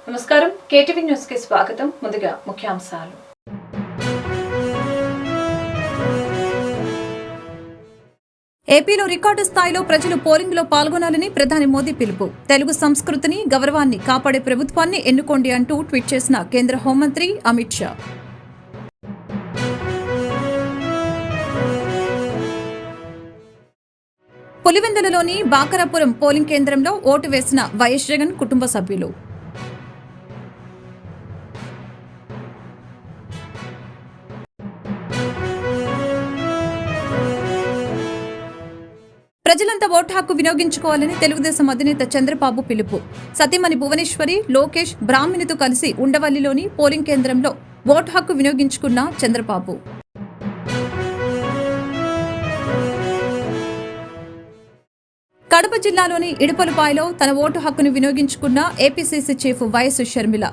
నమస్కారం KTV news కి స్వాగతం. ముందుగా ముఖ్యాంశాలు. ఏపీలో రికార్డు స్థాయిలో ప్రజలు పోలింగ్ లో పాల్గొనాలని ప్రధాని మోదీ పిలుపు. తెలుగు సంస్కృతిని, గౌరవాన్ని కాపాడే ప్రభుత్వాన్ని ఎన్నుకోండి అంటూ ట్వీట్ చేసిన కేంద్ర హోంమంత్రి అమిత్ షా. పులివెందులలోని బాకరాపురం పోలింగ్ కేంద్రంలో ఓటు వేసిన వైఎస్ జగన్ కుటుంబ సభ్యులు. ప్రజలంతా ఓటు హక్కు వినియోగించుకోవాలని తెలుగుదేశం అధినేత చంద్రబాబు పిలుపు. సతీమణి భువనేశ్వరి, లోకేష్, బ్రాహ్మణితో కలిసి ఉండవల్లిలోని పోలింగ్ కేంద్రంలో ఓటు హక్కు వినియోగించుకున్న చంద్రబాబు. కడప జిల్లాలోని ఇడుపలపాయలో తన ఓటు హక్కును వినియోగించుకున్న ఏపీసీసీ చీఫ్ వైఎస్ షర్మిల.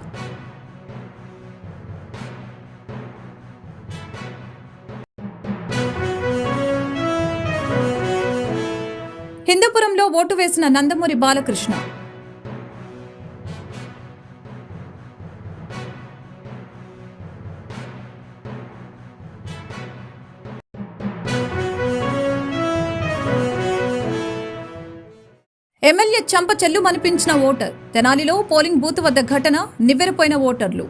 హిందూపురంలో ఓటు వేసిన నందమూరి బాలకృష్ణ. ఎమ్మెల్యే చంప చెల్లుమనిపించిన ఓటర్. తెనాలిలో పోలింగ్ బూత్ వద్ద ఘటన, నివ్వెరపోయిన ఓటర్లు.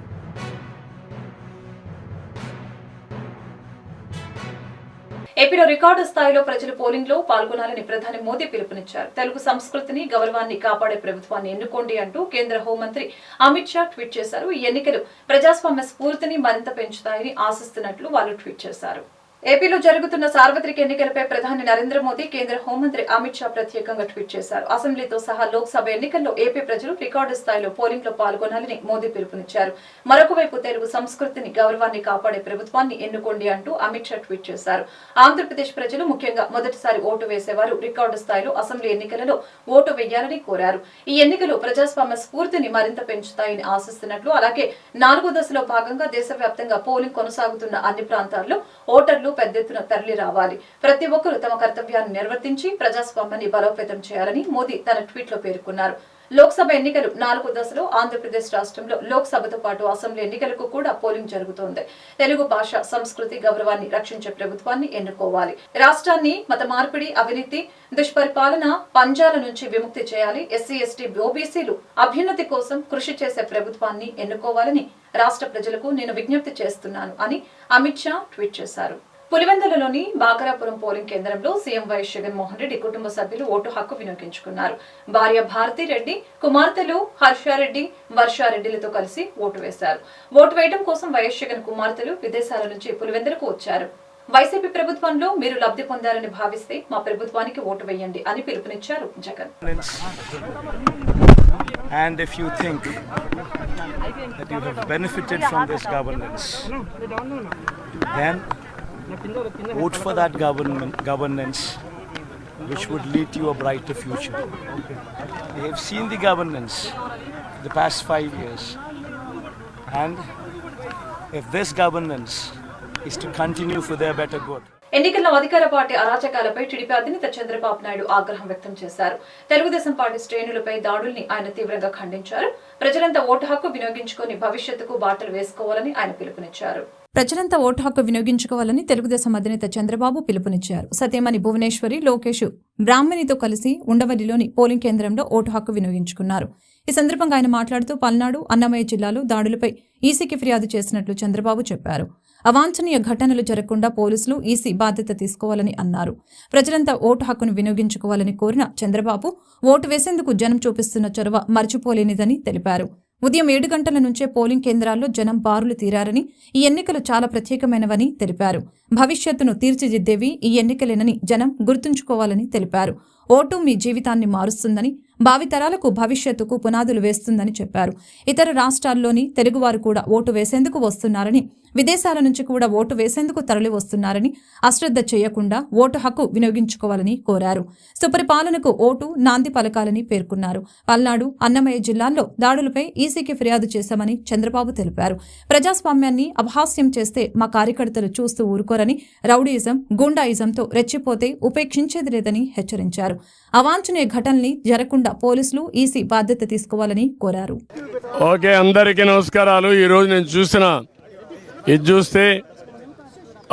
ఏపీలో రికార్డు స్థాయిలో ప్రజలు పోలింగ్ లో పాల్గొనాలని ప్రధాని మోదీ పిలుపునిచ్చారు. తెలుగు సంస్కృతిని, గౌరవాన్ని కాపాడే ప్రభుత్వాన్ని ఎన్నుకోండి అంటూ కేంద్ర హోంమంత్రి అమిత్ షా ట్వీట్ చేశారు. ఈ ఎన్నికలు ప్రజాస్వామ్య స్ఫూర్తిని మరింత పెంచుతాయని ఆశిస్తున్నట్లు వాళ్ళు ట్వీట్ చేశారు. ఏపీలో జరుగుతున్న సార్వత్రిక ఎన్నికలపై ప్రధాని నరేంద్ర మోదీ, కేంద్ర హోంమంత్రి అమిత్ షా ప్రత్యేకంగా ట్వీట్ చేశారు. అసెంబ్లీతో సహా లోక్సభ ఎన్నికల్లో ఏపీ ప్రజలు రికార్డు స్థాయిలో పోలింగ్ లో పాల్గొనాలని మోదీ పిలుపునిచ్చారు. మరొక వైపు తెలుగు సంస్కృతిని, గౌరవాన్ని కాపాడే ప్రభుత్వాన్ని ఎన్నుకోండి అంటూ అమిత్ షా ట్వీట్ చేశారు. ఆంధ్రప్రదేశ్ ప్రజలు, ముఖ్యంగా మొదటిసారి ఓటు వేసేవారు రికార్డు స్థాయిలో అసెంబ్లీ ఎన్నికలలో ఓటు వేయాలని కోరారు. ఈ ఎన్నికలు ప్రజాస్వామ్య స్ఫూర్తిని మరింత పెంచుతాయని ఆశిస్తున్నట్లు, అలాగే 4వ దశలో భాగంగా దేశవ్యాప్తంగా పోలింగ్ కొనసాగుతున్న అన్ని ప్రాంతాల్లో ఓటర్లు పెద్ద ఎత్తున తరలి రావాలి. ప్రతి ఒక్కరూ తమ కర్తవ్యాన్ని నిర్వర్తించి ప్రజాస్వామ్యాన్ని బలోపేతం చేయాలని మోదీ తన ట్వీట్ లో పేర్కొన్నారు. లోక్సభ ఎన్నికలు 4వ దశలో ఆంధ్రప్రదేశ్ రాష్ట్రంలో లోక్సభతో పాటు అసెంబ్లీ ఎన్నికలకు కూడా పోలింగ్ జరుగుతోంది. తెలుగు భాష, సంస్కృతి, గౌరవాన్ని రక్షించే ప్రభుత్వాన్ని ఎన్నుకోవాలి. రాష్ట్రాన్ని మత మార్పిడి, అవినీతి, దుష్పరిపాలన, పంజాల నుంచి విముక్తి చేయాలి. ఎస్సీ, ఎస్టీ, ఓబీసీలు అభ్యున్నతి కోసం కృషి చేసే ప్రభుత్వాన్ని ఎన్నుకోవాలని రాష్ట్ర ప్రజలకు నేను విజ్ఞప్తి చేస్తున్నాను అని అమిత్ షా ట్వీట్ చేశారు. పులివెందులలోని బాకరాపురం పోలింగ్ కేంద్రంలో సీఎం వైఎస్ జగన్మోహన్ రెడ్డి కుటుంబ సభ్యులు ఓటు హక్కు వినియోగించుకున్నారు. భార్య భారతిరెడ్డి, కుమార్తెలు హర్షారెడ్డి, వర్షారెడ్డిలతో కలిసి ఓటు వేశారు. ఓటు వేయడం కోసం వైఎస్ జగన్ కుమార్తెలు విదేశాల నుంచి పులివెందులకు వచ్చారు. వైసీపీ ప్రభుత్వంలో మీరు లబ్ధి పొందారని భావిస్తే మా ప్రభుత్వానికి ఓటు వేయండి అని పిలుపునిచ్చారు Jagan. And if you think that you have benefited from this governance, then vote for that governance which would lead to a brighter future. We have seen the governance the past 5 years, and if this governance is to continue for their better good. ఎన్నికల్లో అధికార party అరాచకాలపై TDP అధినేత చంద్రబాబు నాయుడు ఆగ్రహం వ్యక్తం చేశారు. Telugu Desam party శ్రేణులపై దాడుల్ని ఆయన తీవ్రంగా ఖండించారు. ప్రజలంతా ఓటు హక్కు వినియోగించుకుని భవిష్యత్తుకు బాటలు వేసుకోవాలని ఆయన పిలుపునిచ్చారు. ప్రజలంతా ఓటు హక్కు వినియోగించుకోవాలని తెలుగుదేశం అధినేత చంద్రబాబు పిలుపునిచ్చారు. సతీమణి భువనేశ్వరి, లోకేష్, బ్రాహ్మణితో కలిసి ఉండవల్లిలోని పోలింగ్ కేంద్రంలో ఓటు హక్కు వినియోగించుకున్నారు. ఈ సందర్భంగా ఆయన మాట్లాడుతూ పల్నాడు, అన్నమయ్య జిల్లాలో దాడులపై ఈసీకి ఫిర్యాదు చేసినట్లు చంద్రబాబు చెప్పారు. అవాంఛనీయ ఘటనలు జరగకుండా పోలీసులు, ఈసీ బాధ్యత తీసుకోవాలని అన్నారు. ప్రజలంతా ఓటు హక్కును వినియోగించుకోవాలని కోరిన చంద్రబాబు ఓటు వేసేందుకు జనం చూపిస్తున్న చొరవ మర్చిపోలేనిదని తెలిపారు. ఉదయం 7 గంటల నుంచే పోలింగ్ కేంద్రాల్లో జనం బారులు తీరారని, ఈ ఎన్నికలు చాలా ప్రత్యేకమైనవని తెలిపారు. భవిష్యత్తును తీర్చిదిద్దేవి ఈ ఎన్నికలేనని జనం గుర్తుంచుకోవాలని తెలిపారు. ఓటు మీ జీవితాన్ని మారుస్తుందని, భావితరాలకు భవిష్యత్తుకు పునాదులు వేస్తుందని చెప్పారు. ఇతర రాష్ట్రాల్లోని తెలుగువారు కూడా ఓటు వేసేందుకు వస్తున్నారని, విదేశాల నుంచి కూడా ఓటు వేసేందుకు తరలి వస్తున్నారని అశ్రద్ధ చేయకుండా ఓటు హక్కు వినియోగించుకోవాలని కోరారు. సుపరిపాలనకు ఓటు నాంది పలకాలని పేర్కొన్నారు. పల్నాడు, అన్నమయ్య జిల్లాల్లో దాడులపై ఈసీకి ఫిర్యాదు చేశామని చంద్రబాబు తెలిపారు. ప్రజాస్వామ్యాన్ని అపహాస్యం చేస్తే మా కార్యకర్తలు చూస్తూ ఊరుకోరని, రౌడీయిజం, గూండాయిజంతో రెచ్చిపోతే ఉపేక్షించేది లేదని హెచ్చరించారు. అవాంఛనీయ ఘటనల్ని జరగకుండా పోలీసులు, ఈసీ బాధ్యత తీసుకోవాలని కోరారు. ఓకే, అందరికీ నమస్కారాలు. ఈరోజు నేను ఇది చూస్తే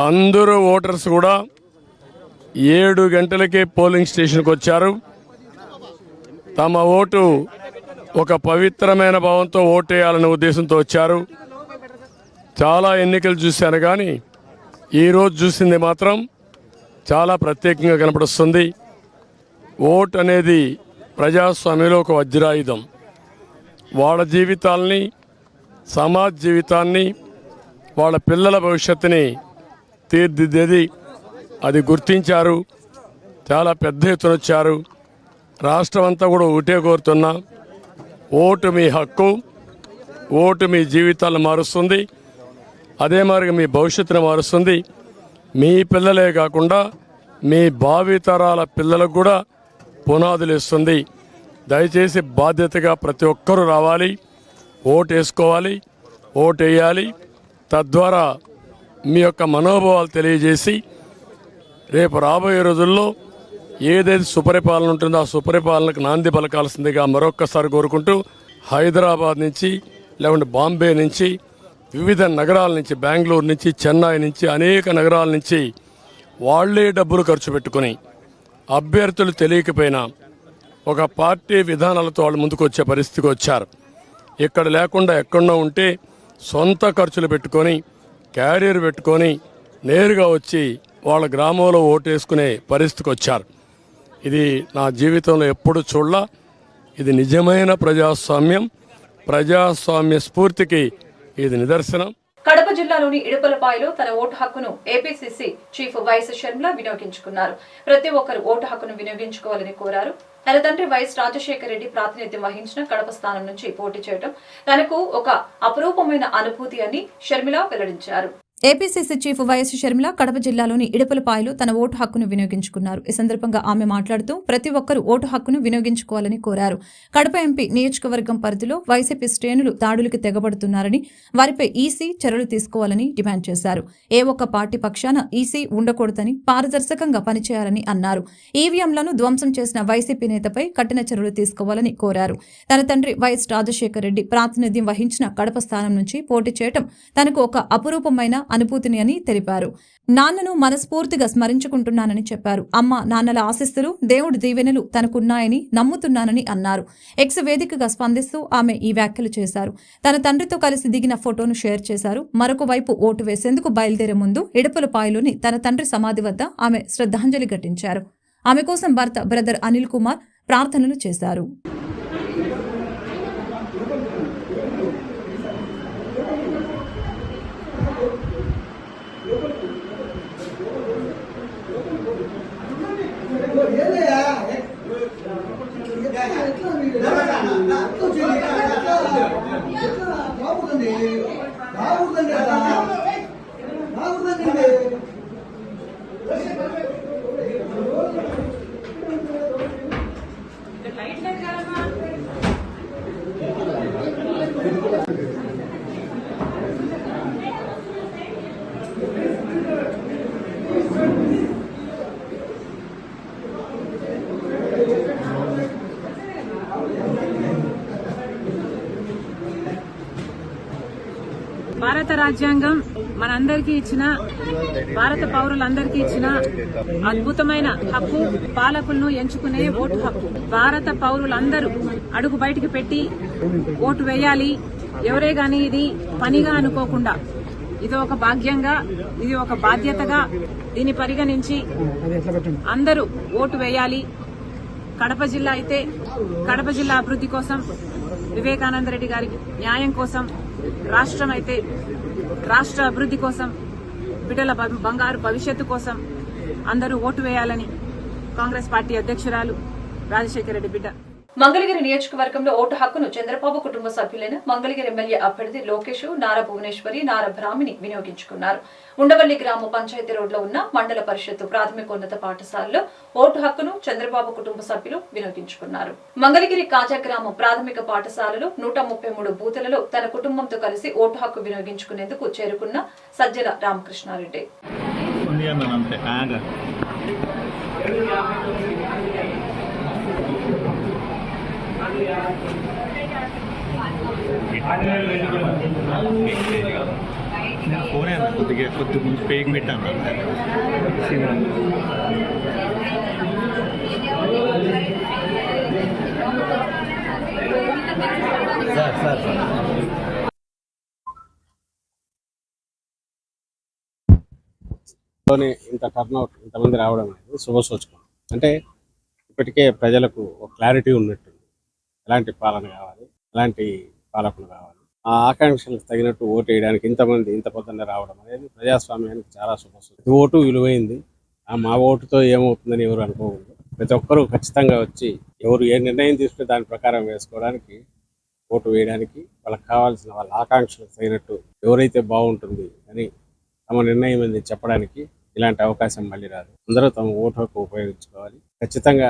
అందరూ ఓటర్స్ కూడా 7 గంటలకే పోలింగ్ స్టేషన్కి వచ్చారు. తమ ఓటు ఒక పవిత్రమైన భావంతో ఓటేయాలనే ఉద్దేశంతో వచ్చారు. చాలా ఎన్నికలు చూశాను, కానీ ఈరోజు చూసింది మాత్రం చాలా ప్రత్యేకంగా కనపడుస్తుంది. ఓటు అనేది ప్రజాస్వామ్యంలో ఒక వజ్రాయుధం. వాళ్ళ జీవితాల్ని, సమాజ జీవితాన్ని, వాళ్ళ పిల్లల భవిష్యత్తుని తీర్చిదిద్దేది. అది గుర్తించారు. చాలా పెద్ద ఎత్తున వచ్చారు. రాష్ట్రం అంతా కూడా ఒకటే కోరుతున్నా, ఓటు మీ హక్కు, ఓటు మీ జీవితాలను మారుస్తుంది. అదే మరి మీ భవిష్యత్తును మారుస్తుంది. మీ పిల్లలే కాకుండా మీ భావితరాల పిల్లలకు కూడా పునాదులు ఇస్తుంది. దయచేసి బాధ్యతగా ప్రతి ఒక్కరూ రావాలి, ఓటు వేసుకోవాలి, ఓటు వేయాలి. తద్వారా మీ యొక్క మనోభావాలు తెలియజేసి రేపు రాబోయే రోజుల్లో ఏదైతే సుపరిపాలన ఉంటుందో ఆ సుపరిపాలనకు నాంది పలకాల్సిందిగా మరొక్కసారి కోరుకుంటూ, హైదరాబాద్ నుంచి, లేకుంటే బాంబే నుంచి, వివిధ నగరాల నుంచి, బెంగళూరు నుంచి, చెన్నై నుంచి, అనేక నగరాల నుంచి వాళ్లే డబ్బులు ఖర్చు పెట్టుకుని అభ్యర్థులు తెలియకపోయినా ఒక పార్టీ విధానాలతో వాళ్ళు ముందుకు వచ్చే పరిస్థితికి వచ్చారు. ఇక్కడ లేకుండా ఎక్కడో ఉంటే సొంత ఖర్చులు పెట్టుకొని, క్యారియర్ పెట్టుకొని నేరుగా వచ్చి వాళ్ళ గ్రామంలో ఓటేసుకునే పరిస్థితికి వచ్చారు. ఇది నా జీవితంలో ఎప్పుడు చూడలా. ఇది నిజమైన ప్రజాస్వామ్యం, ప్రజాస్వామ్య స్ఫూర్తికి ఇది నిదర్శనం. కడప జిల్లాలోని ఇడుపులపాయలో తన ఓటు హక్కును ఏపీసీసీ చీఫ్ వైఎస్ షర్మిల వినియోగించుకున్నారు. ప్రతి ఒక్కరు ఓటు హక్కును వినియోగించుకోవాలని కోరారు. తన తండ్రి వైఎస్ రాజశేఖర రెడ్డి ప్రాతినిధ్యం వహించిన కడప స్థానం నుంచి పోటీ చేయడం తనకు ఒక అపురూపమైన అనుభూతి అని షర్మిల వెల్లడించారు. APCC chief YS Sharmila Kadapa జిల్లాలోని ఇడుపులపాయలో తన ఓటు హక్కును వినియోగించుకున్నారు. ఈ సందర్భంగా ఆమె మాట్లాడుతూ ప్రతి ఒక్కరూ ఓటు హక్కును వినియోగించుకోవాలని కోరారు. కడప ఎంపీ నియోజకవర్గం పరిధిలో వైసీపీ శ్రేణులు దాడులకు తెగబడుతున్నారని, వారిపై ఈసీ చర్యలు తీసుకోవాలని డిమాండ్ చేశారు. ఏ ఒక్క పార్టీ పక్షాన ఈసీ ఉండకూడదని, పారదర్శకంగా పనిచేయాలని అన్నారు. ఈవీఎంలను ధ్వంసం చేసిన వైసీపీ నేతపై కఠిన చర్యలు తీసుకోవాలని కోరారు. తన తండ్రి వైఎస్ రాజశేఖర రెడ్డి ప్రాతినిధ్యం వహించిన కడప స్థానం నుంచి పోటీ చేయడం తనకు ఒక అపురూపమైన అనుభూతిని అని తెలిపారు. నాన్నను మనస్ఫూర్తిగా స్మరించుకుంటున్నానని చెప్పారు. అమ్మ, నాన్నల ఆశీస్సులు, దేవుడి దీవెనలు తనకున్నాయని నమ్ముతున్నానని అన్నారు. ఎక్స్ వేదికగా స్పందిస్తూ ఆమె ఈ వ్యాఖ్యలు చేశారు. తన తండ్రితో కలిసి దిగిన ఫోటోను షేర్ చేశారు. మరొక వైపు ఓటు వేసేందుకు బయలుదేరే ముందు ఇడుపులపాయలోని తన తండ్రి సమాధి వద్ద ఆమె శ్రద్ధాంజలి ఘటించారు. ఆమె కోసం భర్త బ్రదర్ అనిల్ కుమార్ ప్రార్థనలు చేశారు. భారత రాజ్యాంగం మనందరికీ ఇచ్చిన, భారత పౌరులందరికీ ఇచ్చిన అద్భుతమైన హక్కు, పాలకులను ఎంచుకునే ఓటు హక్కు. భారత పౌరులందరూ అడుగు బయటికి పెట్టి ఓటు వేయాలి. ఎవరే గాని ఇది పనిగా అనుకోకుండా, ఇది ఒక భాగ్యంగా, ఇది ఒక బాధ్యతగా దీన్ని పరిగణించి అందరూ ఓటు వేయాలి. కడప జిల్లా అయితే కడప జిల్లా అభివృద్ధి కోసం, వివేకానంద రెడ్డి గారి న్యాయం కోసం, రాష్ట్రం అయితే రాష్ట్ర అభివృద్ధి కోసం, బిడ్డల బంగారు భవిష్యత్తు కోసం అందరూ ఓటు వేయాలని కాంగ్రెస్ పార్టీ అధ్యక్షురాలు రాజశేఖర రెడ్డి బిడ్డ మంగళగిరి నియోజకవర్గంలో ఓటు హక్కును చంద్రబాబు కుటుంబ సభ్యులైన మంగళగిరి ఎమ్మెల్యే అభ్యర్థి లోకేష్, నారా భువనేశ్వరి, నారా బ్రాహ్మిణి వినియోగించుకున్నారు. ఉండవల్లి గ్రామ పంచాయతీ రోడ్లో ఉన్న మండల పరిషత్తు ప్రాథమికోన్నత పాఠశాలలో ఓటు హక్కును చంద్రబాబు కుటుంబ సభ్యులు వినియోగించుకున్నారు. మంగళగిరి కాజా గ్రామ ప్రాథమిక పాఠశాలలో 133 బూతులలో తన కుటుంబంతో కలిసి ఓటు హక్కు వినియోగించుకునేందుకు చేరుకున్న సజ్జల రామకృష్ణారెడ్డి. ఫోన్ కొద్ది ముందు పేకి పెట్టాను సార్ ఇంత టర్న్అవుట్ ఇంతమంది రావడం అనేది శుభసూచకం. అంటే ఇప్పటికే ప్రజలకు ఒక క్లారిటీ ఉన్నట్టు ఎలాంటి పాలన కావాలి, ఎలాంటి పాలకులు కావాలి, ఆ ఆకాంక్షలకు తగినట్టు ఓటు వేయడానికి ఇంతమంది ఇంత పొద్దున్న రావడం అనేది ప్రజాస్వామ్యానికి చాలా శుభసూచకం. ఓటు విలువైంది. మా ఓటుతో ఏమవుతుందని ఎవరు అనుకోకూడదు. ప్రతి ఒక్కరూ ఖచ్చితంగా వచ్చి ఎవరు ఏ నిర్ణయం తీసుకుని దాని ప్రకారం వేసుకోవడానికి, ఓటు వేయడానికి, వాళ్ళకి కావాల్సిన వాళ్ళ ఆకాంక్షలకు తగినట్టు ఎవరైతే బాగుంటుంది అని తమ నిర్ణయం అనేది చెప్పడానికి ఇలాంటి అవకాశం మళ్ళీ రాదు. అందరూ తమ ఓటు హక్కు ఉపయోగించుకోవాలి. ఖచ్చితంగా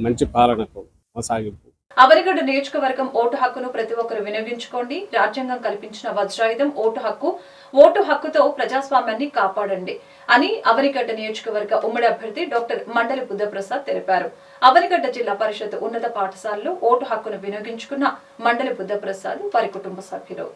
మంచి పాలనకు కొనసాగింపు. అవనిగడ్డ నియోజకవర్గం ఓటు హక్కును ప్రతి ఒక్కరు వినియోగించుకోండి. రాజ్యాంగం కల్పించిన వజ్రాయుధం ఓటు హక్కు. ఓటు హక్కుతో ప్రజాస్వామ్యాన్ని కాపాడండి అని అవనిగడ్డ నియోజకవర్గ ఉమ్మడి అభ్యర్థి డాక్టర్ మండలి బుద్ధప్రసాద్ తెలిపారు. అవనిగడ్డ జిల్లా పరిషత్ ఉన్నత పాఠశాలలో ఓటు హక్కును వినియోగించుకున్న మండలి బుద్ధప్రసాద్ వారి కుటుంబ సభ్యులు.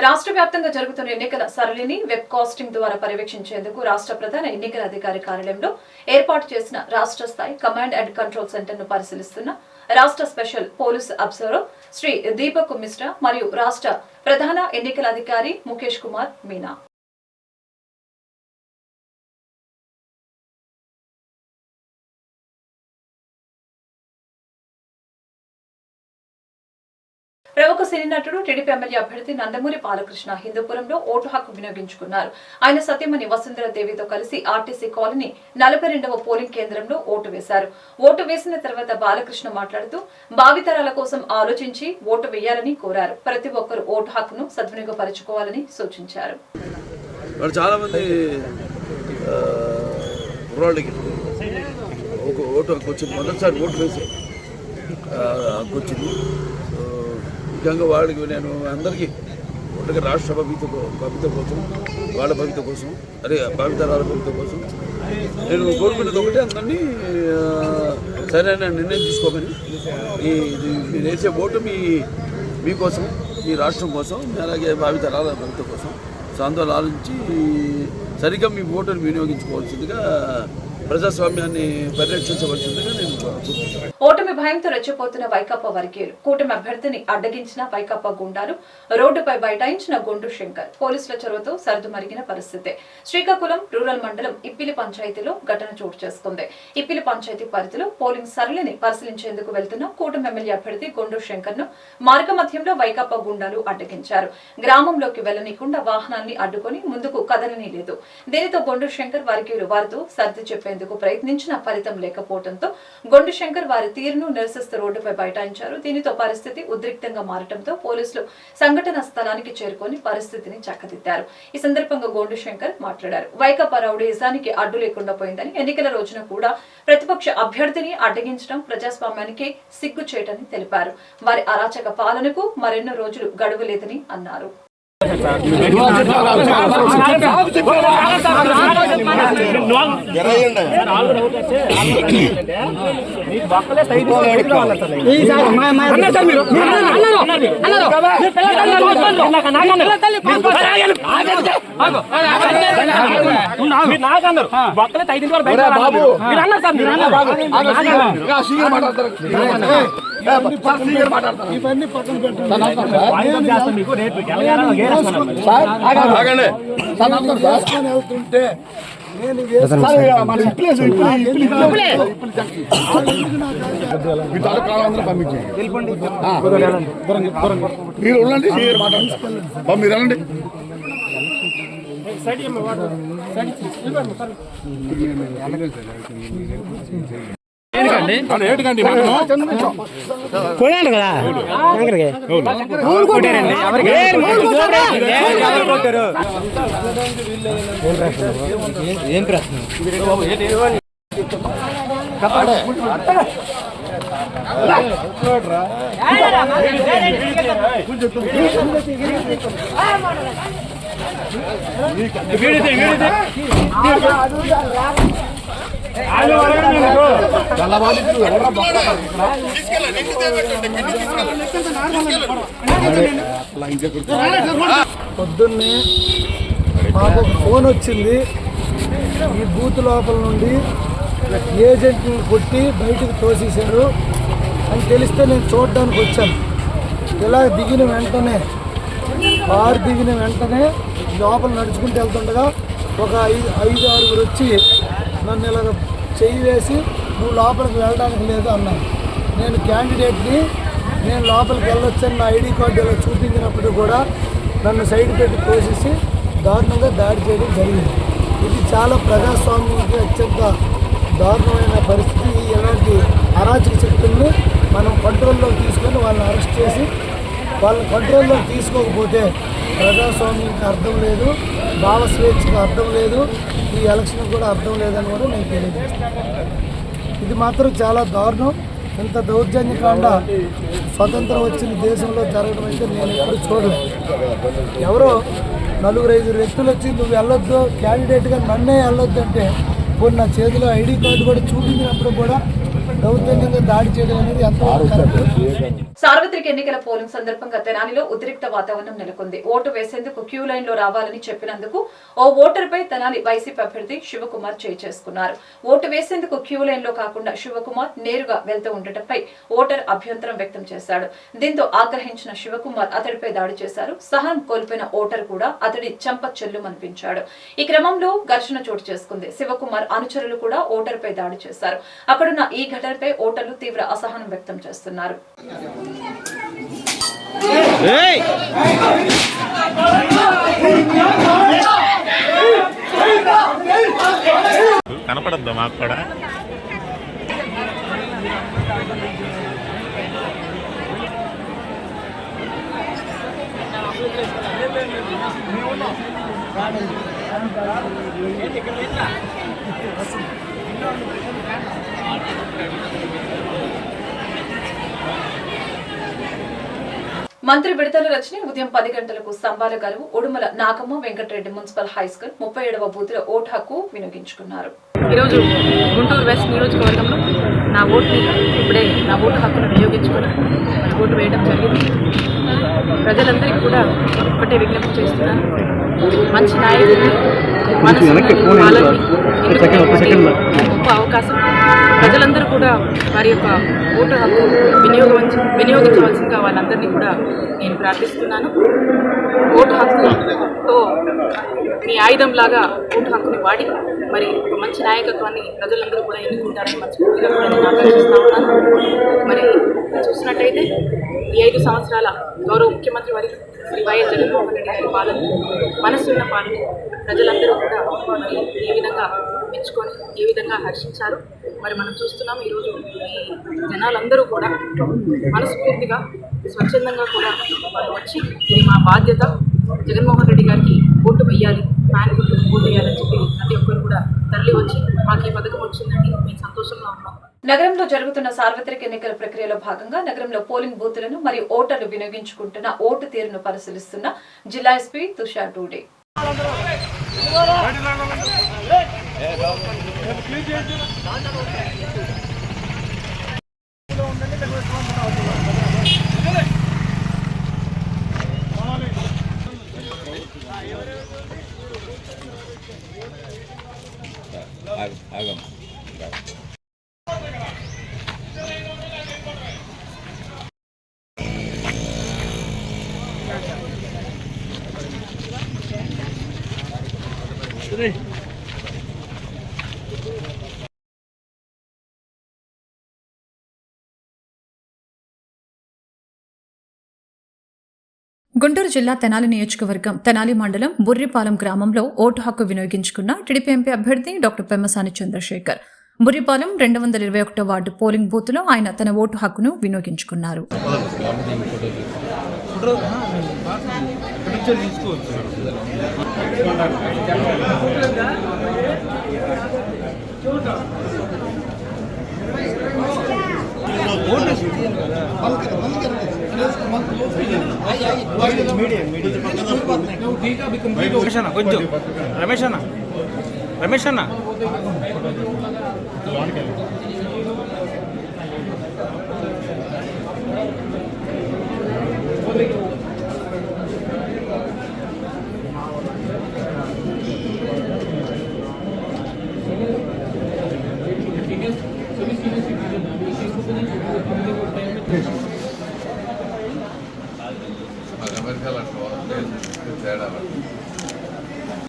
రాష్ట్ర వ్యాప్తంగా జరుగుతున్న ఎన్నికల సరళిని వెబ్ కాస్టింగ్ ద్వారా పర్యవేక్షించేందుకు రాష్ట్ర ప్రధాన ఎన్నికల అధికారి కార్యాలయంలో ఏర్పాటు చేసిన రాష్ట్ర స్థాయి కమాండ్ అండ్ కంట్రోల్ సెంటర్ ను పరిశీలిస్తున్న రాష్ట్ర special police observer Shri Deepak Mishra మరియు రాష్ట్ర ప్రధాన ఎన్నికల అధికారి ముఖేష్ కుమార్ మీనా. ప్రముఖ సినీ నటుడు టీడీపీ ఎమ్మెల్యే అభ్యర్థి నందమూరి బాలకృష్ణ హిందూపురంలో ఓటు హక్కు వినియోగించుకున్నారు. ఆయన సతీమణి వసుంధర దేవితో కలిసి ఆర్టీసీ కాలనీ 42వ పోలింగ్ కేంద్రంలో ఓటు వేశారు. ఓటు వేసిన తర్వాత బాలకృష్ణ మాట్లాడుతూ భావితరాల కోసం ఆలోచించి ఓటు వేయాలని కోరారు. ప్రతి ఒక్కరూ ఓటు హక్కును సద్వినియోగపరచుకోవాలని సూచించారు. చాలా మంది ఓటు హక్కు వచ్చింది, మొదటిసారి ఓటు వేసి హక్కు వచ్చింది. ముఖ్యంగా వాడికి నేను అందరికీ ఒకటిగా రాష్ట్ర భవిత కోసం, వాళ్ళ భవిత కోసం, అదే భావితరాల భవిత కోసం నేను కోరుకునేది ఒకటే, అందరినీ సరైన నిర్ణయం తీసుకోమని. మీరు వేసే ఓటు మీకోసం, మీ రాష్ట్రం కోసం, అలాగే భావితరాల భవిత కోసం. సో అందువల్ల ఆలోచించి సరిగ్గా మీ ఓటును వినియోగించుకోవాల్సిందిగా, ప్రజాస్వామ్యాన్ని పరిరక్షించవలసిందిగా నేను కోరుకుంటున్నాను. ఓటమి భయంతో రెచ్చిపోతున్న వైకాపా వర్గీయులు, కూటమి అభ్యర్థిని అడ్డగించిన వైకాపా గుండాలు, రోడ్డుపై బైఠాయించిన గొండు శంకర్, పోలీసుల చొరవతో సర్దుమరిగిన పరిస్థితి. శ్రీకాకుళం రూరల్ మండలం ఇప్పిలి పంచాయతీలో ఘటన చోటు చేసుకుంది. ఇప్పిలి పంచాయతీ పరిధిలో పోలింగ్ సరళిని పరిశీలించేందుకు వెళ్తున్న కూటమి ఎమ్మెల్యే అభ్యర్థి గొండు శంకర్ ను మార్గ మధ్యంలో వైకాపా గుండాలు అడ్డగించారు. గ్రామంలోకి వెళ్లనీయకుండా వాహనాన్ని అడ్డుకొని ముందుకు కదలనీ లేదు. దీనితో గొండు శంకర్ వర్గీయులు వారితో సర్ది చెప్పేందుకు ప్రయత్నించిన ఫలితం లేకపోవడంతో గొండు శంకర్ వారి తీరును నిరసిస్తూ రోడ్డుపై బైఠాయించారు. దీనితో పరిస్థితి ఉద్రిక్తంగా మారడంతో పోలీసులు సంఘటన స్థలానికి చేరుకొని పరిస్థితిని చక్కదిద్దారు. ఈ సందర్భంగా గొండు శంకర్ మాట్లాడారు. వైకాపా రౌడీజానికి అడ్డు లేకుండా పోయిందని, ఎన్నికల రోజున కూడా ప్రతిపక్ష అభ్యర్థిని అడ్డగించడం ప్రజాస్వామ్యానికి సిగ్గు చేయటని తెలిపారు. వారి అరాచక పాలనకు మరెన్నో రోజులు గడువు లేదని అన్నారు. వెళ్తుంటే మీరు ఉండండి, మీరు వెళ్ళండి. కొనండి కదా ఏం ప్రశ్న పొద్దున్నే మాకు ఫోన్ వచ్చింది, ఈ బూత్ లోపల నుండి ఏజెంట్ని కొట్టి బయటకు తోసేశారు అని తెలిస్తే నేను చూడడానికి వచ్చాను. ఇలా దిగిన వెంటనే కారు దిగిన వెంటనే లోపల నడుచుకుంటూ వెళ్తుండగా ఒక ఐదు ఆరుగురు వచ్చి నన్ను ఇలాగ చెయ్యి వేసి నువ్వు లోపలికి వెళ్ళడానికి లేదు అన్నాను. నేను క్యాండిడేట్ని, నేను లోపలికి వెళ్ళొచ్చని నా ఐడి కార్డు ఇలా చూపించినప్పుడు కూడా నన్ను సైడ్ పెట్టి తోసేసి దారుణంగా దాడి చేయడం జరిగింది. ఇది చాలా ప్రజాస్వామ్యానికి అత్యంత దారుణమైన పరిస్థితి. ఇలాంటి అరాచక శక్తులను మనం కంట్రోల్లోకి తీసుకొని వాళ్ళని అరెస్ట్ చేసి వాళ్ళని కంట్రోల్లోకి తీసుకోకపోతే ప్రజాస్వామ్యానికి అర్థం లేదు, భావ స్వేచ్ఛకు అర్థం లేదు, ఈ ఎలక్షన్కి కూడా అర్థం లేదని కూడా నేను తెలియజేస్తాను. ఇది మాత్రం చాలా దారుణం. ఇంత దౌర్జన్యకాండ స్వతంత్రం వచ్చిన దేశంలో జరగడం అయితే నేను ఎప్పుడు చూడలేదు. ఎవరో 4-5 వ్యక్తులు వచ్చి నువ్వు వెళ్ళొద్దు, క్యాండిడేట్గా నన్నే వెళ్ళొద్దు అంటే ఇప్పుడు నా చేతిలో ఐడి కార్డు కూడా చూపించినప్పుడు కూడా దౌర్జన్యంగా దాడి చేయడం అనేది ఎంతవరకు కరెక్ట్? సార్వత్రిక ఎన్నికల పోలింగ్ సందర్భంగా తెనాలిలో ఉద్రిక్త వాతావరణం నెలకొంది. ఓటు వేసేందుకు క్యూ లైన్ లో రావాలని చెప్పినందుకు ఓ ఓటర్పై తెనాలి వైసీపీ అభ్యర్థి శివకుమార్ చేయి చేసుకున్నారు. ఓటు వేసేందుకు క్యూ లైన్ లో కాకుండా శివకుమార్ నేరుగా వెళ్తూ ఉండటంపై ఓటర్ అభ్యంతరం వ్యక్తం చేశాడు. దీంతో ఆగ్రహించిన శివకుమార్ అతడిపై దాడి చేశారు. సహనం కోల్పోయిన ఓటర్ కూడా అతడి చెంప చెల్లుమనిపించాడు. ఈ క్రమంలో ఘర్షణ చోటు చేసుకుంది. శివకుమార్ అనుచరులు కూడా ఓటర్ పై దాడి చేశారు. అక్కడున్న ఈ ఘటనపై ఓటర్లు తీవ్ర అసహనం వ్యక్తం చేస్తున్నారు. కనపడద్దా మాకు కూడా? మంత్రి విడతల రజని ఉదయం 10 గంటలకు స్తంభాల గలువు ఉడుమల నాగమ్మ వెంకటరెడ్డి మున్సిపల్ హైస్కూల్ 37వ బూత్లో ఓటు హక్కు వినియోగించుకున్నారు. ఈరోజు గుంటూరు వెస్ట్ నియోజకవర్గంలో నా ఓటు హక్కును వినియోగించుకొని ఓటు వేయడం జరిగింది. ప్రజలందరికీ కూడా ఒకటే విజ్ఞప్తి చేస్తున్నాను, మంచి నాయకుడిని, గొప్ప అవకాశం. ప్రజలందరూ కూడా వారి యొక్క ఓటు హక్కు వినియోగించవలసిందిగా వాళ్ళందరినీ కూడా నేను ప్రార్థిస్తున్నాను. ఓటు హక్కుతో మీ ఆయుధంలాగా ఓటు హక్కుని వాడి మరి ఒక మంచి నాయకత్వాన్ని ప్రజలందరూ కూడా ఎన్నుకుంటారని మనస్ఫూర్తిగా కూడా నేను ఆకాంక్షిస్తూ ఉన్నాను. మరి చూసినట్టయితే ఈ 5 సంవత్సరాల గౌరవ ముఖ్యమంత్రి వారి శ్రీ వైఎస్ జగన్మోహన్ రెడ్డి గారి పాలన, మనసున్న పాలన ప్రజలందరూ కూడా మరి ఏ విధంగా మెచ్చుకొని ఏ విధంగా హర్షించారు మరి మనం చూస్తున్నాం. ఈరోజు ఈ జనాలందరూ కూడా మనస్ఫూర్తిగా స్వచ్ఛందంగా కూడా వాళ్ళు వచ్చి ఇది మా బాధ్యత, జగన్మోహన్ రెడ్డి గారికి ఓటు వేయాలి, ఫ్యాన్ గుర్తుకు ఓటు వేయాలని చెప్పి ప్రతి ఒక్కరు కూడా తరలి వచ్చి మాకు ఈ పథకం వచ్చిందండి, మేము సంతోషంగా ఉన్నాం, నగరంలో జరుగుతున్న సార్వత్రిక ఎన్నికల ప్రక్రియలో భాగంగా నగరంలో పోలింగ్ బూతులను మరియు ఓటర్లు వినియోగించుకుంటున్న ఓటు తీరును పరిశీలిస్తున్న జిల్లా ఎస్పీ తుషార్ టూడే. గుంటూరు జిల్లా తెనాలి నియోజకవర్గం తెనాలి మండలం బుర్రిపాలెం గ్రామంలో ఓటు హక్కు వినియోగించుకున్న టీడీపీ ఎంపీ అభ్యర్థి doctor Pemmasani Chandrasekhar. Burripalem 221 ward polling బూత్లో ఆయన తన ఓటు హక్కును వినియోగించుకున్నారు. రమేష్ అన్న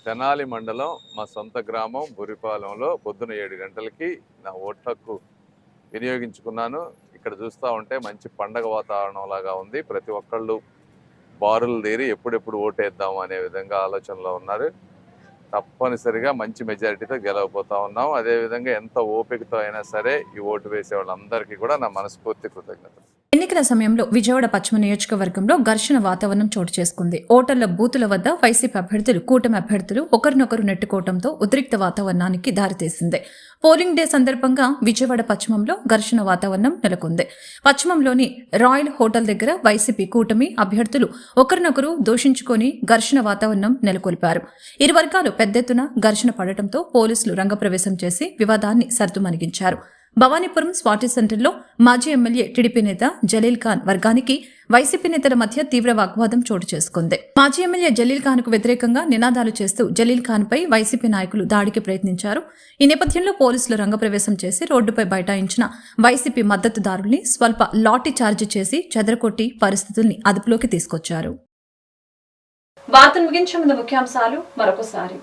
తెనాలి మండలం మా సొంత గ్రామం బుర్రిపాలెంలో పొద్దున 7 గంటలకి నా ఓటు హక్కు వినియోగించుకున్నాను. ఇక్కడ చూస్తూ ఉంటే మంచి పండగ వాతావరణం లాగా ఉంది. ప్రతి ఒక్కళ్ళు బారులు తీరి ఎప్పుడెప్పుడు ఓటేద్దాం అనే విధంగా ఆలోచనలో ఉన్నారు. తప్పనిసరిగా మంచి మెజారిటీతో గెలవబోతా ఉన్నాం. అదేవిధంగా ఎంత ఓపికతో అయినా సరే ఈ ఓటు వేసే వాళ్ళందరికీ కూడా నా మనస్ఫూర్తి కృతజ్ఞతలు. ఎన్నికల సమయంలో విజయవాడ పశ్చిమ నియోజకవర్గంలో ఘర్షణ వాతావరణం చోటు చేసుకుంది. ఓటర్ల బూతుల వద్ద వైసీపీ అభ్యర్థులు, కూటమి అభ్యర్థులు ఒకరినొకరు నెట్టుకోవడంతో ఉద్రిక్త వాతావరణానికి దారితీసింది. పోలింగ్ డే సందర్భంగా విజయవాడ పశ్చిమంలో ఘర్షణ వాతావరణం నెలకొంది. పశ్చిమంలోని రాయల్ హోటల్ దగ్గర వైసీపీ, కూటమి అభ్యర్థులు ఒకరినొకరు దూషించుకొని ఘర్షణ వాతావరణం నెలకొల్పారు. ఇరు వర్గాలు పెద్ద ఎత్తున ఘర్షణ పడటంతో పోలీసులు రంగప్రవేశం చేసి వివాదాన్ని సర్దుమణిగించారు. భవానీపురం స్వాతి సెంటర్లో మాజీ ఎమ్మెల్యే టీడీపీ నేత జలీల్ ఖాన్ వర్గానికి వైసీపీ నేతల మధ్య తీవ్ర వాగ్వాదం చోటు చేసుకుంది. మాజీ ఎమ్మెల్యే జలీల్ ఖాన్ కు వ్యతిరేకంగా నినాదాలు చేస్తూ జలీల్ ఖాన్ పై వైసీపీ నాయకులు దాడికి ప్రయత్నించారు. ఈ నేపథ్యంలో పోలీసులు రంగప్రవేశం చేసి రోడ్డుపై బైఠాయించిన వైసీపీ మద్దతుదారుల్ని స్వల్ప లాఠీ చార్జీ చేసి చెదరకొట్టి పరిస్థితుల్ని అదుపులోకి తీసుకొచ్చారు. వార్తను ముగించే ముందు ముఖ్యాంశాలు మరొకసారి.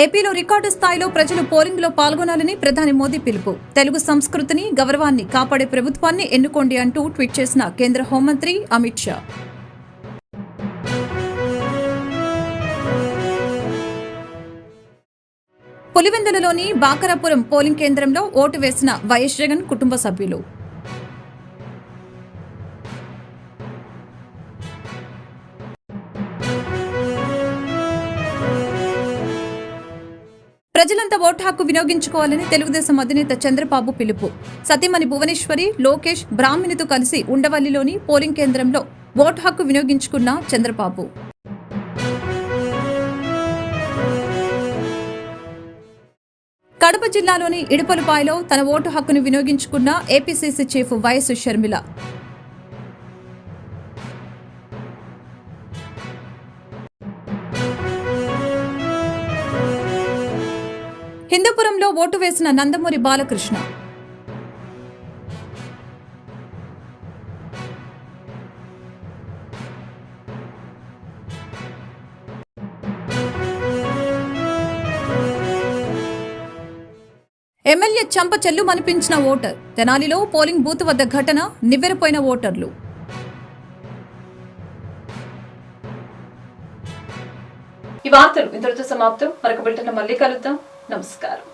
ఏపీలో రికార్డు స్థాయిలో ప్రజలు పోలింగ్లో పాల్గొనాలని ప్రధాని మోదీ పిలుపు. తెలుగు సంస్కృతిని, గౌరవాన్ని కాపాడే ప్రభుత్వాన్ని ఎన్నుకోండి అంటూ ట్వీట్ చేసిన కేంద్ర హోంమంత్రి అమిత్ షా. పులివెందులలోని బాకరాపురం పోలింగ్ కేంద్రంలో ఓటు వేసిన వైఎస్ జగన్ కుటుంబ సభ్యులు. ప్రజలంతా ఓటు హక్కు వినియోగించుకోవాలని తెలుగుదేశం అధినేత చంద్రబాబు పిలుపు. సతీమణి భువనేశ్వరి, లోకేష్, బ్రాహ్మణితో కలిసి ఉండవల్లిలోని పోలింగ్ కేంద్రంలో ఓటు హక్కు వినియోగించుకున్న చంద్రబాబు. కడప జిల్లాలోని ఇడుపలపాయలో తన ఓటు హక్కును వినియోగించుకున్న ఏపీసీసీ చీఫ్ వైఎస్ షర్మిల. హిందూపురంలో ఓటు వేసిన నందమూరి బాలకృష్ణ. ఎమ్మెల్యే చంప చెల్లుమనిపించిన ఓటర్. తెనాలిలో పోలింగ్ బూత్ వద్ద ఘటన, నివ్వెరపోయిన ఓటర్లు. ఈ వార్తలు ఇంతటితో సమాప్తం. మరొక బిల్టన్ మళ్ళీ కలుద్దాం. నమస్కారం.